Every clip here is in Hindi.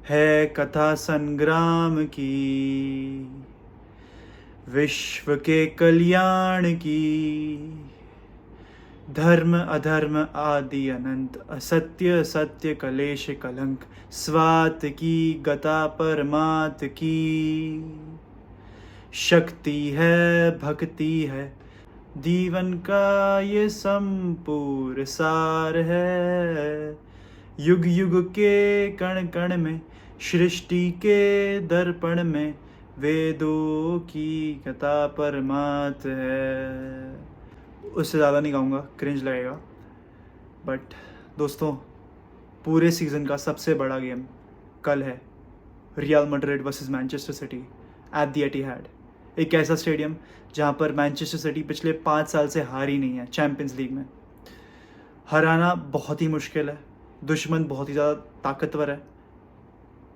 है कथा संग्राम की, विश्व के कल्याण की। धर्म अधर्म आदि अनंत, असत्य सत्य कलेश कलंक, स्वात की गता परमात की। शक्ति है भक्ति है, जीवन का ये संपूर्ण सार है। युग युग के कण कण में, सृष्टि के दर्पण में, वेदों की कथा परमात है। उससे ज़्यादा नहीं गाऊंगा, क्रिंज लगेगा। बट दोस्तों, पूरे सीज़न का सबसे बड़ा गेम कल है, Real Madrid versus Manchester City at the Etihad. एक ऐसा स्टेडियम जहां पर मैनचेस्टर सिटी पिछले 5 साल से हारी नहीं है चैम्पियंस लीग में। हराना बहुत ही मुश्किल है, दुश्मन बहुत ही ज़्यादा ताकतवर है।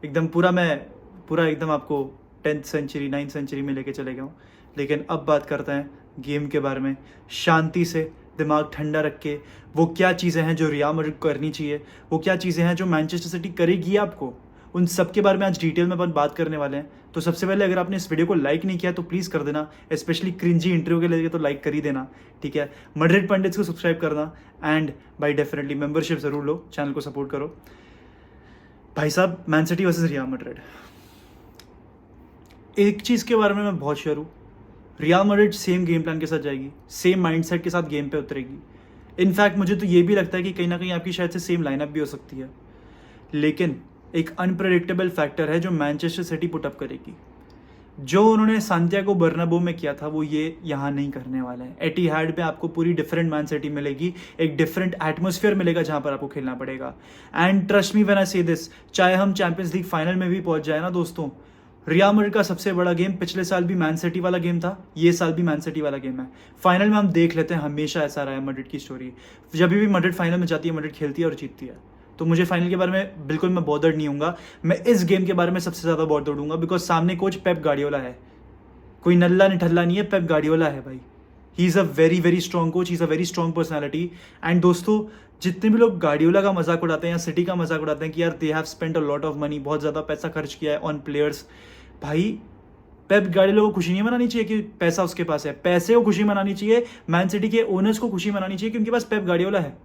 एकदम पूरा एकदम आपको 10th सेंचुरी 9th सेंचुरी में लेके चले गया हूँ। लेकिन अब बात करते हैं गेम के बारे में, शांति से दिमाग ठंडा रख के। वो क्या चीज़ें हैं जो रियल मैड्रिड करनी चाहिए, वो क्या चीज़ें हैं जो मैनचेस्टर सिटी करेगी आपको, उन सब के बारे में आज डिटेल में अपन बात करने वाले हैं। तो सबसे पहले, अगर आपने इस वीडियो को लाइक नहीं किया तो प्लीज़ कर देना, स्पेशली क्रिंजी इंटरव्यू के लिए तो लाइक कर ही देना, ठीक है। मैड्रिड पंडित्स को सब्सक्राइब करना एंड बाय डेफिनेटली मेंबरशिप ज़रूर लो, चैनल को सपोर्ट करो। भाई साहब, man city versus real Madrid, एक चीज़ के बारे में मैं बहुत श्योर हूँ, real Madrid same game plan के साथ जाएगी, सेम माइंडसेट के साथ गेम पे उतरेगी। इनफैक्ट मुझे तो ये भी लगता है कि कहीं ना कहीं आपकी शायद से सेम लाइनअप भी हो सकती है। लेकिन एक अनप्रेडिक्टेबल फैक्टर है जो मैनचेस्टर सिटी पुट अप करेगी। जो उन्होंने सांतियागो बर्नाब्यू में किया था वो ये यहाँ नहीं करने वाले हैं। एटिहाड पे आपको पूरी डिफरेंट मैन सिटी मिलेगी, एक डिफरेंट एटमोसफियर मिलेगा जहाँ पर आपको खेलना पड़ेगा। And trust me when I से दिस, चाहे हम चैंपियंस लीग फाइनल में भी पहुंच जाए ना दोस्तों, रियल मैड्रिड का सबसे बड़ा गेम पिछले साल भी मैन सिटी वाला गेम था, ये साल भी मैन सिटी वाला गेम है। फाइनल में हम देख लेते हैं, हमेशा ऐसा रहा है मैड्रिड की स्टोरी। जब भी मैड्रिड फाइनल में जाती है, मैड्रिड खेलती है और जीतती है। तो मुझे फाइनल के बारे में बिल्कुल मैं बॉदर्ड नहीं हूँगा। मैं इस गेम के बारे में सबसे ज़्यादा बॉदर्ड हूँगा बिकॉज सामने कोच पेप गार्डियोला है, कोई नल्ला निठल्ला नहीं है, पेप गार्डियोला है भाई। He is a very very strong coach, he is a very strong personality. And दोस्तों, जितने भी लोग गार्डियोला का मजाक उड़ाते हैं या सिटी का मजाक उड़ाते हैं कि यार they have spent a lot of money, बहुत ज़्यादा पैसा खर्च किया है ऑन प्लेयर्स, भाई पेप गार्डियोला को खुशी नहीं मनानी चाहिए कि पैसा उसके पास है, पैसे को खुशी मनानी चाहिए। मैन सिटी के ओनर्स को खुशी मनानी चाहिए कि उनके पास पेप गार्डियोला है।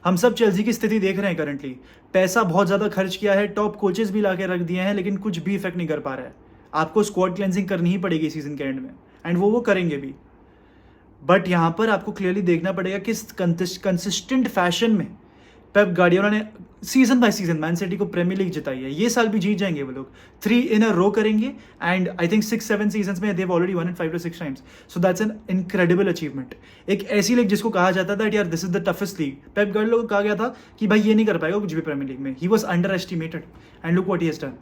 हम सब चेल्सी की स्थिति देख रहे हैं करंटली, पैसा बहुत ज़्यादा खर्च किया है, टॉप कोचेस भी ला के रख दिए हैं, लेकिन कुछ भी इफेक्ट नहीं कर पा रहा है। आपको स्क्वाड क्लेंजिंग करनी ही पड़ेगी सीजन के एंड में, एंड वो करेंगे भी। बट यहाँ पर आपको क्लियरली देखना पड़ेगा कि कंसिस्टेंट फैशन में पेप गार्डियोला ने season by season man city को प्रीमियर लीग जिताई है। ये साल भी जीत जाएंगे वो लोग, 3 इन अ रो करेंगे। एंड आई थिंक 6-7 सीजन्स में they've already won it 5 to 6 times. So that's an incredible achievement. एक ऐसी लीग जिसको कहा जाता था यार this is the toughest league, Pep Guardiola को कहा गया था कि भाई ये नहीं कर पाएगा कुछ भी प्रीमियर लीग में। He was underestimated and look what he has done.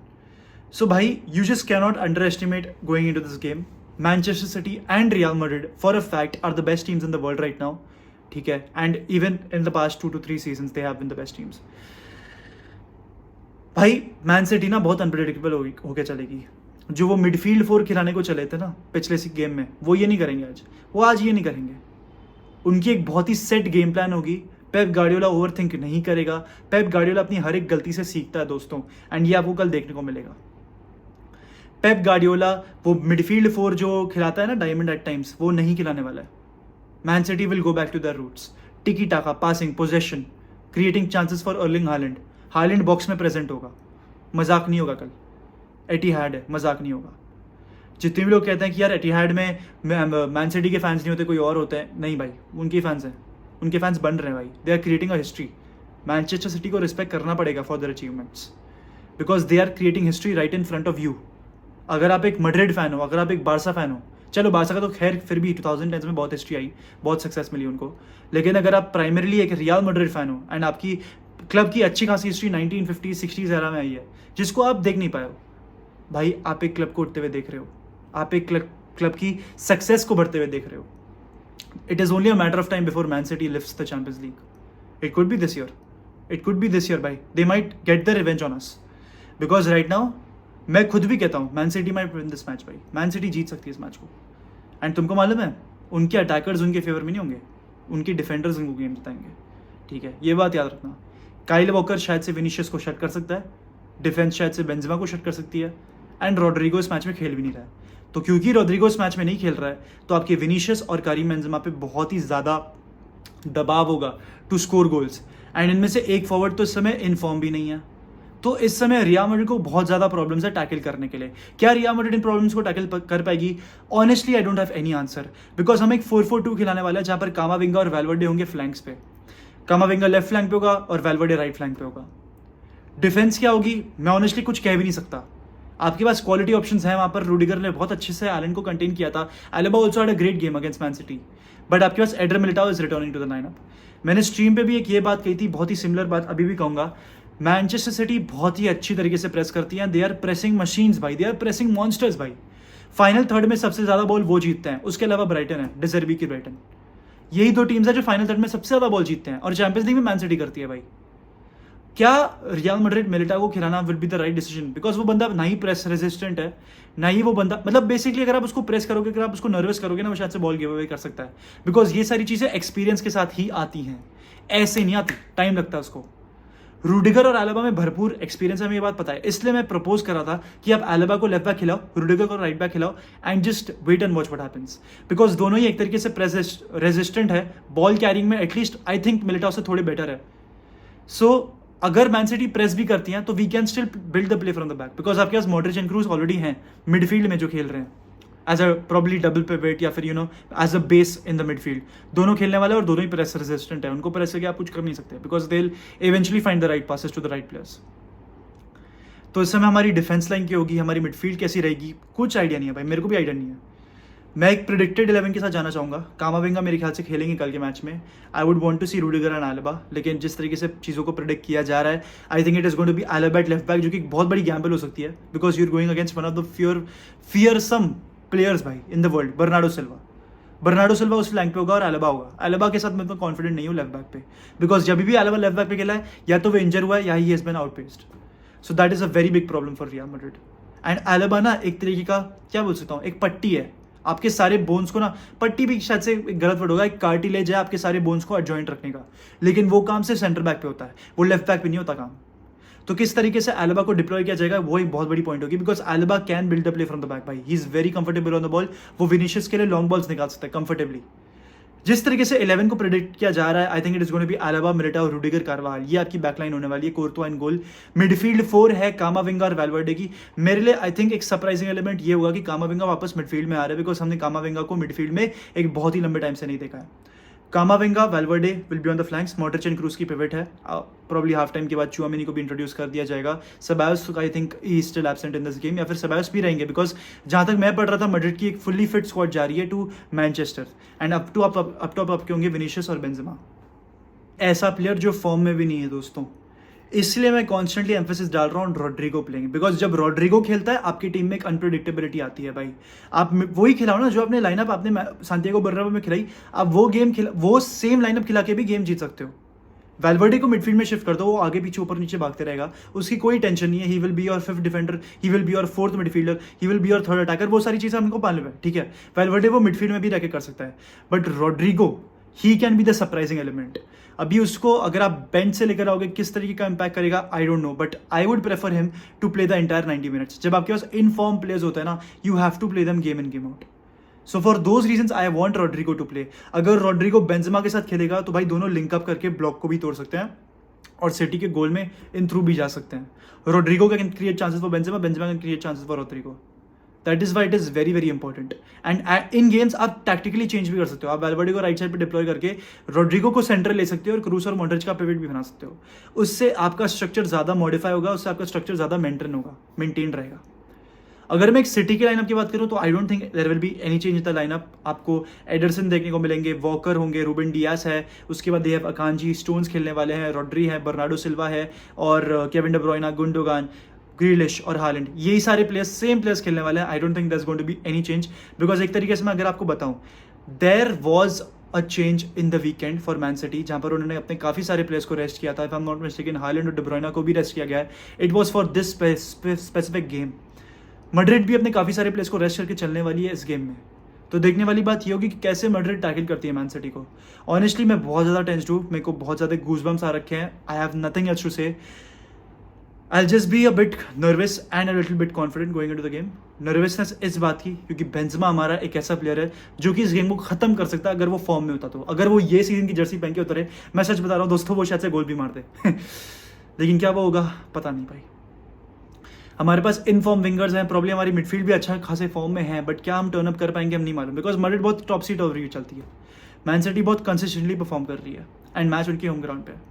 So भाई, you just cannot underestimate going into this game. Manchester City and Real Madrid for a fact are the best teams in the world right now, ठीक है। And even in the past 2 to 3 seasons they have been the best teams. भाई मैन सिटी ना बहुत अनप्रेडिक्टेबल होके चलेगी। जो वो मिडफील्ड 4 खिलाने को चले थे ना पिछले गेम में, वो ये नहीं करेंगे आज, वो आज ये नहीं करेंगे। उनकी एक बहुत ही सेट गेम प्लान होगी। पेप गार्डियोला ओवरथिंक नहीं करेगा। पेप गार्डियोला अपनी हर एक गलती से सीखता है दोस्तों, एंड ये आपको कल देखने को मिलेगा। पेप गार्डियोला वो मिडफील्ड 4 जो खिलाता है ना डायमंड एट टाइम्स, वो नहीं खिलाने वाला है। Man City will go back to their roots, tiki taka, passing, possession, creating chances for Erling Haaland. Haaland box में प्रेजेंट होगा, मजाक नहीं होगा। कल एटिहाड है, मजाक नहीं होगा। जितने भी लोग कहते हैं कि यार एटिहाड में मैन सिटी के फैंस नहीं होते, कोई और होते हैं, नहीं भाई, उनके फैंस हैं, उनके फैंस बन रहे हैं भाई। They are creating a history. Manchester City को रिस्पेक्ट करना पड़ेगा for their achievements, because they are creating history right in front of you. अगर आप एक मैड्रिड फैन हो, अगर आप एक बारसा फैन हो, चलो बारसा का तो खैर फिर भी 2010 में बहुत हिस्ट्री आई, बहुत सक्सेस मिली उनको, लेकिन अगर आप प्राइमरीली एक रियल मैड्रिड फैन हो एंड आपकी क्लब की अच्छी खासी हिस्ट्री 1950s 60s एरा में आई है जिसको आप देख नहीं पाए हो, भाई आप एक क्लब को उठते हुए देख रहे हो, आप एक क्लब की सक्सेस को बढ़ते हुए देख रहे हो। It is only a matter of time before Man City lifts the Champions League. It could be this year, it could be this year भाई। They might get the revenge on us, because right now मैं खुद भी कहता हूँ Man City might win this match भाई। मैन सिटी जीत सकती है इस मैच को। एंड तुमको मालूम है, उनके अटैकर्स उनके फेवर में नहीं होंगे, उनके डिफेंडर्स उनको गेम जिताएंगे, ठीक है, ये बात याद रखना। काइल वॉकर शायद से विनीशियस को शट कर सकता है, डिफेंस शायद से बेंजेमा को शट कर सकती है, एंड रॉड्रिगो इस मैच में खेल भी नहीं रहा है। तो क्योंकि रॉड्रिगो इस मैच में नहीं खेल रहा है तो आपके विनीशियस और कारिम बेंजेमा पे बहुत ही ज़्यादा दबाव होगा टू स्कोर गोल्स, एंड इनमें से एक फॉरवर्ड तो इस समय इन फॉर्म भी नहीं है। तो इस समय रियल मैड्रिड को बहुत ज़्यादा प्रॉब्लम्स है टैकल करने के लिए। क्या रियल मैड्रिड इन प्रॉब्लम्स को टैकल कर पाएगी? Honestly I don't have any answer, because हम एक 4-4-2 खिलाने वाला है जहाँ पर कामाविंगा और वैल्वर्डे होंगे फ्लैंक्स पे। कामाविंगा लेफ्ट फ्लैंक पे होगा और वैल्वर्डे राइट फ्लैंक पे होगा। डिफेंस क्या होगी मैं ऑनेस्टली कुछ कह भी नहीं सकता। आपके पास क्वालिटी ऑप्शंस हैं वहाँ पर। रूडिगर ने बहुत अच्छे से एलन को कंटेन किया था। Alaba also had a great game against Man City, but आपके पास Eder Militao is returning to the lineup. मैंने स्ट्रीम पे भी एक ये बात कही थी, बहुत ही सिमिलर बात अभी भी कहूँगा। मैनचेस्टर सिटी बहुत ही अच्छी तरीके से प्रेस करती है। दे आर प्रेसिंग मशीन्स भाई, दे आर प्रेसिंग मॉन्स्टर्स भाई। फाइनल थर्ड में सबसे ज्यादा बॉल वो जीतते हैं, उसके अलावा ब्राइटन है, डिजर्बी की ब्राइटन। यही दो टीम्स है जो फाइनल थर्ड में सबसे ज्यादा बॉल जीतते हैं, और चैंपियंस लीग में मैन सिटी करती है भाई। क्या रियल मैड्रिड मिलिटाओ को खिलाना will be the right decision? Because वो बंदा ना ही प्रेस रेजिस्टेंट है, ना ही वो बंदा, मतलब बेसिकली अगर आप उसको प्रेस करोगे, अगर आप उसको नर्वस करोगे ना, वो शायद से बॉल गिव अवे कर सकता है। बिकॉज ये सारी चीजें एक्सपीरियंस के साथ ही आती हैं, ऐसे नहीं आती, टाइम लगता है उसको। रूडिगर और एलेबा में भरपूर एक्सपीरियंस है, हमें ये बात पता है। इसलिए मैं प्रपोज कर रहा था कि आप एलेबा को लेफ्ट बैक खिलाओ, रूडिगर को राइट बैक खिलाओ, and just wait and watch what happens. Because दोनों ही एक तरीके से रेजिस्टेंट है, बॉल कैरिंग में एटलीस्ट आई थिंक मिलिटाओ से थोड़े बेटर है। सो अगर मैन सिटी प्रेस भी करती हैं तो we can still build the play from the back, because आपके पास मॉड्रिच एंड क्रूज ऑलरेडी हैं मिडफील्ड में जो खेल रहे हैं as a probably double pivot या फिर as a base in the midfield. दोनों खेलने वाले और दोनों ही प्रेस रेजिस्टेंट है, उनको प्रेस करके आप कुछ कर नहीं सकते, because they will eventually find the right passes to the right players. तो इस समय हमारी डिफेंस लाइन की होगी, हमारी मिडफील्ड कैसी रहेगी, कुछ आइडिया नहीं है भाई, मेरे को भी आइडिया नहीं है। मैं एक प्रिडिक्टेड 11 के साथ जाना चाहूँगा। कामाविंगा मेरे ख्याल से खेलेंगे कल के मैच में। I would want to see Rudiger and Alaba, लेकिन जिस तरीके से चीज़ों को प्रिडिक्ट किया जा रहा है, I think it is going to be Alaba at left back, जो कि बहुत बड़ी गैम्बल हो सकती है, because you are going against one of the fearsome players भाई in the world, Bernardo Silva उस फ्लैंक पे होगा और एलेबा होगा। एलेबा के साथ मैं तो कॉन्फिडेंट नहीं हूँ लेफ्ट बैक पे, बिकॉज जब भी एलेबा लेफ्ट बैक पे खेला है या तो वो इंजर हुआ है या he has been outpaced. So that is a very big problem for Real Madrid. And Alaba ना एक तरीके का क्या बोल सकता हूँ, एक पट्टी है आपके सारे बोन्स को ना, पट्टी भी शायद से एक गलत वर्ड होगा, एक कार्टिलेज है आपके सारे बोन्स को एडजॉइंट रखने का, लेकिन वो काम सिर्फ सेंटर बैक पे होता है, वो लेफ्ट बैक पे नहीं होता काम। तो किस तरीके से एलेबा को डिप्लॉय किया जाएगा वो एक बहुत बड़ी पॉइंट होगी, because Alaba can build the play from the back भाई, he is very comfortable on the ball. वो विनीशियस के लिए लॉन्ग बॉल्स निकाल सकता है कंफर्टेबली। जिस तरीके से 11 को प्रेडिक्ट किया जा रहा है, I think it is going to be Alaba, Militao, Rudiger, Carvajal, ये आपकी बैकलाइन होने वाली है। कोर्तुआ इन गोल। मिडफील्ड 4 है कामाविंगा और वैल्वर्डे की। मेरे लिए आई थिंक एक सरप्राइजिंग एलिमेंट ये होगा कि कामाविंगा वापस मिडफील्ड में आ रहा है, बिकॉज हमने कामाविंगा को मिडफील्ड में एक बहुत ही लंबे टाइम से नहीं देखा है। Camavinga, Valverde will be on the flanks. Modric and Kroos की पिवट है। प्रॉब्ली हाफ टाइम के बाद चुआमेनी को भी इंट्रोड्यूस कर दिया जाएगा। Ceballos I think he still absent in this game, या फिर सेबायोस भी रहेंगे, बिकॉज जहाँ तक मैं पढ़ रहा था मैड्रिड की एक फुल्ली फिट स्क्वाड जा रही है to Manchester, and up top आपके होंगे विनीशियस और बेंजेमा। ऐसा प्लेयर जो फॉर्म में भी नहीं है दोस्तों, इसलिए मैं कॉन्स्टेंटली एम्फेसिस डाल रहा हूँ रॉड्रिगो प्लेइंग, बिकॉज जब रॉड्रिगो खेलता है आपकी टीम में एक अनप्रेडिक्टेबिलिटी आती है भाई। आप वही खिलाओ ना जो अपने लाइनअप आपने सांतियागो बर्नाब्यू में खिलाई, आप वो सेम लाइनअप खिला के भी गेम जीत सकते हो। वैल्वर्डे को मिडफील्ड में शिफ्ट कर दो, वो आगे पीछे ऊपर नीचे भागते रहेगा, उसकी कोई टेंशन नहीं है। He will be your 5th defender, he will be your 4th midfielder, he will be your 3rd attacker, वो सारी चीज़ें हमको मालूम है, ठीक है। वैल्वर्डे वो मिडफील्ड में भी रह के कर सकता है, but Rodrygo he can be the surprising element. अभी उसको अगर आप बेंच से लेकर आओगे किस तरीके का इंपैक्ट करेगा I don't know, but I would prefer him to play the entire 90 minutes. जब आपके पास इन फॉर्म प्लेयर्स होता है ना, you have to play them game in game out. So for those reasons I want Rodrygo to play. अगर रॉड्रिगो बेंजेमा के साथ खेलेगा तो भाई दोनों लिंकअप करके ब्लॉक को भी तोड़ सकते हैं और सिटी के गोल में इन थ्रू भी जा सकते हैं। Rodrygo can create chances for Benzema, Benzema can create chances for Rodrygo. That is why it is very very important. And in games आप टैक्टिकली चेंज भी कर सकते हो। आप वैल्वर्डे को राइट साइड पे डिप्लॉय करके रॉड्रिगो को सेंटर ले सकते हो और क्रूस और मॉड्रिच का पिवट भी बना सकते हो। उससे आपका स्ट्रक्चर ज़्यादा मॉडिफाई होगा, उससे आपका स्ट्रक्चर ज़्यादा मेंटेन रहेगा। अगर मैं एक सिटी के लाइनअप की बात करूं तो I don't think there will be any change in the lineup. आपको एडरसन देखने को मिलेंगे, वॉकर होंगे, रूबन डियास है, उसके बाद दे हैव अकांजी, स्टोन्स खेलने वाले हैं, रॉड्री है, बर्नार्डो सिल्वा है, और केविन डे ब्रुयना, गुंडोगान, ग्रिलिश और हालैंड, यही सारे प्लेयर्स सेम प्लेयर्स खेलने वाले हैं। I don't think there is going to be any change, because एक तरीके से मैं अगर आपको बताऊं, there was a change in the weekend for Man City, जहां पर उन्होंने अपने काफी सारे प्लेयर्स को रेस्ट किया था। If I am not mistaken Holland और डे ब्रुयना को भी रेस्ट किया गया है। It was for this specific game. Madrid भी अपने काफी सारे प्लेयर्स को रेस्ट करके चलने वाली है इस गेम में। तो देखने वाली बात ये होगी कि कैसे मैड्रिड टैकल करती है मैन सिटी को। ऑनेस्टली मैं बहुत ज़्यादा टेंस्ड हूँ, मेरे को बहुत ज़्यादा गूज़बम्स आ रखे हैं। I have nothing else to say. I'll just be a bit nervous and a little bit confident going into the game. Nervousness इस बात की क्योंकि बेंजेमा हमारा एक ऐसा प्लेयर है जो कि इस गेम को खत्म कर सकता है अगर वो फॉर्म में होता तो। अगर वो ये सीजन की जर्सी पहन के उतरे, मैं सच बता रहा हूँ दोस्तों, वो शायद से गोल भी मार दे लेकिन क्या वो होगा पता नहीं भाई। हमारे पास इन फॉर्म विंगर्स हैं, प्रॉब्लम हमारी मिडफील्ड भी अच्छा खासे फॉर्म में है, बट क्या हम टर्न अप कर पाएंगे हम नहीं मालूम, बिकॉज मैड्रिड बहुत टॉप सीट ओवर चलती है, मैन सिटी बहुत कंसिस्टेंटली परफॉर्म कर रही है एंड मैच उनके होम ग्राउंड पे है।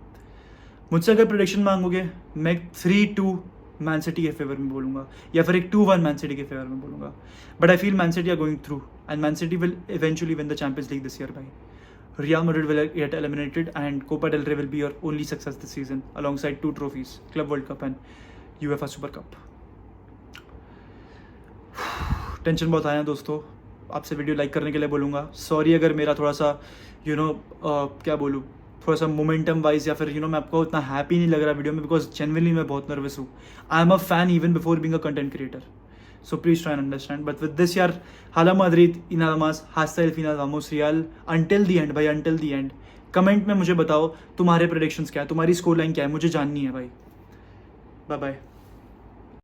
मुझसे अगर प्रेडिक्शन मांगोगे मैं 3-2 मैन सिटी के फेवर में बोलूंगा या फिर एक 2-1 मैन सिटी के फेवर में बोलूंगा, but I feel Man City are going through and Man City will eventually win the Champions League this year भाई। Real Madrid will get eliminated and Copa del Rey will be your only success this season alongside 2 trophies, Club World Cup and UEFA Super Cup. Tension बहुत आया दोस्तों, आपसे वीडियो लाइक करने के लिए बोलूँगा। सॉरी अगर मेरा थोड़ा सा क्या बोलूँ, थोड़ा सा मोमेंटम वाइज या फिर मैं आपको उतना हैप्पी नहीं लग रहा वीडियो में, बिकॉज जेनरली मैं बहुत नर्वस हूँ। I am a fan even before being a content creator, so please try and understand, but with this year Hala Madrid y nada más, hasta el final vamos Real until the end भाई, until the end। कमेंट में मुझे बताओ तुम्हारे प्रेडिक्शंस क्या है, तुम्हारी स्कोर लाइन क्या है, मुझे जाननी है भाई। Bye bye.